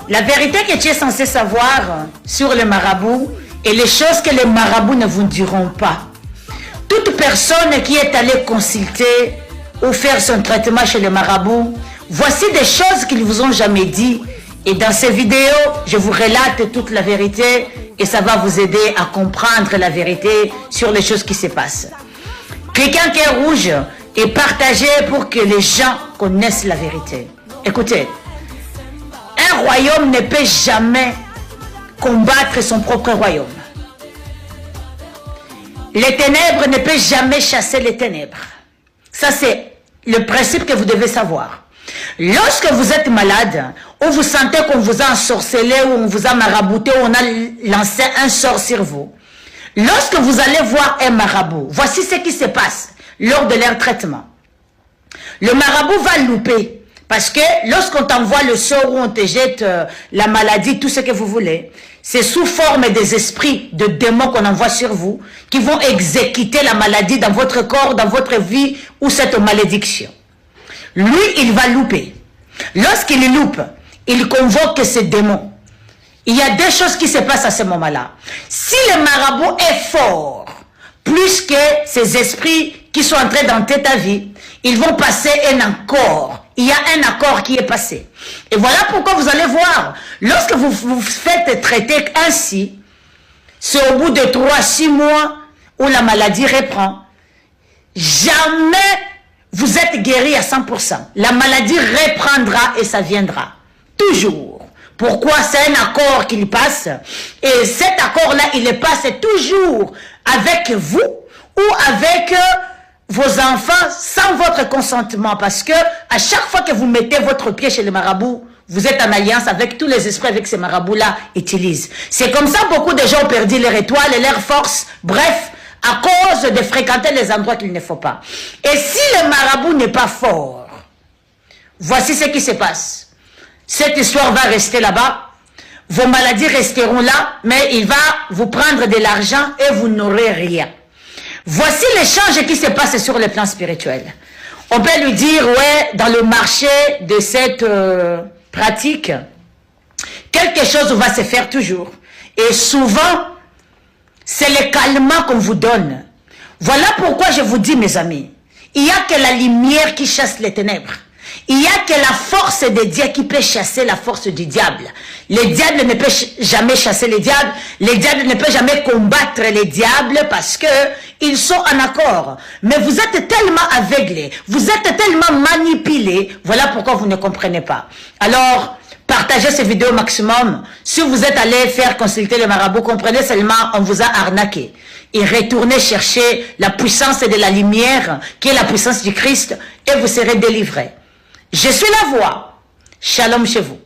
La vérité que tu es censé savoir sur les marabouts et les choses que les marabouts ne vous diront pas. Toute personne qui est allée consulter ou faire son traitement chez les marabouts, voici des choses qu'ils ne vous ont jamais dit. Et dans ces vidéos, je vous relate toute la vérité et ça va vous aider à comprendre la vérité sur les choses qui se passent. Cliquez en cœur rouge et partagez pour que les gens connaissent la vérité. Écoutez, un royaume ne peut jamais combattre son propre royaume. Les ténèbres ne peuvent jamais chasser les ténèbres. Ça, c'est le principe que vous devez savoir. Lorsque vous êtes malade, ou vous sentez qu'on vous a ensorcelé, ou on vous a marabouté, ou on a lancé un sort sur vous, lorsque vous allez voir un marabout, voici ce qui se passe lors de leur traitement. Le marabout va louper. Parce que lorsqu'on t'envoie le sort ou on te jette la maladie, tout ce que vous voulez, c'est sous forme des esprits, de démons qu'on envoie sur vous, qui vont exécuter la maladie dans votre corps, dans votre vie, ou cette malédiction. Lui, il va louper. Lorsqu'il loupe, il convoque ces démons. Il y a deux choses qui se passent à ce moment-là. Si le marabout est fort, plus que ces esprits qui sont entrés dans ta vie, ils vont passer un accord. Il y a un accord qui est passé. Et voilà pourquoi vous allez voir, lorsque vous vous faites traiter ainsi, c'est au bout de 3-6 mois où la maladie reprend. Jamais vous êtes guéri à 100%. La maladie reprendra et ça viendra. Toujours. Pourquoi? C'est un accord qu'il passe. Et cet accord-là, il passe toujours avec vous ou avec vos enfants sans votre consentement, parce que à chaque fois que vous mettez votre pied chez le marabout, vous êtes en alliance avec tous les esprits avec ces marabouts-là utilisent. C'est comme ça beaucoup de gens ont perdu leur étoile et leur force, bref, à cause de fréquenter les endroits qu'il ne faut pas. Et si le marabout n'est pas fort, voici ce qui se passe. Cette histoire va rester là-bas, vos maladies resteront là, mais il va vous prendre de l'argent et vous n'aurez rien. Voici l'échange qui se passe sur le plan spirituel. On peut lui dire, ouais, dans le marché de cette pratique, quelque chose va se faire toujours. Et souvent, c'est le calmant qu'on vous donne. Voilà pourquoi je vous dis, mes amis, il n'y a que la lumière qui chasse les ténèbres. Il n'y a que la force de Dieu qui peut chasser la force du diable. Le diable ne peut jamais chasser les diables. Le diable ne peut jamais combattre les diables parce que ils sont en accord. Mais vous êtes tellement aveuglés, vous êtes tellement manipulés. Voilà pourquoi vous ne comprenez pas. Alors, partagez ces vidéos au maximum. Si vous êtes allé faire consulter le marabout, comprenez seulement, on vous a arnaqué. Et retournez chercher la puissance de la lumière, qui est la puissance du Christ, et vous serez délivrés. Je suis la voix. Shalom chez vous.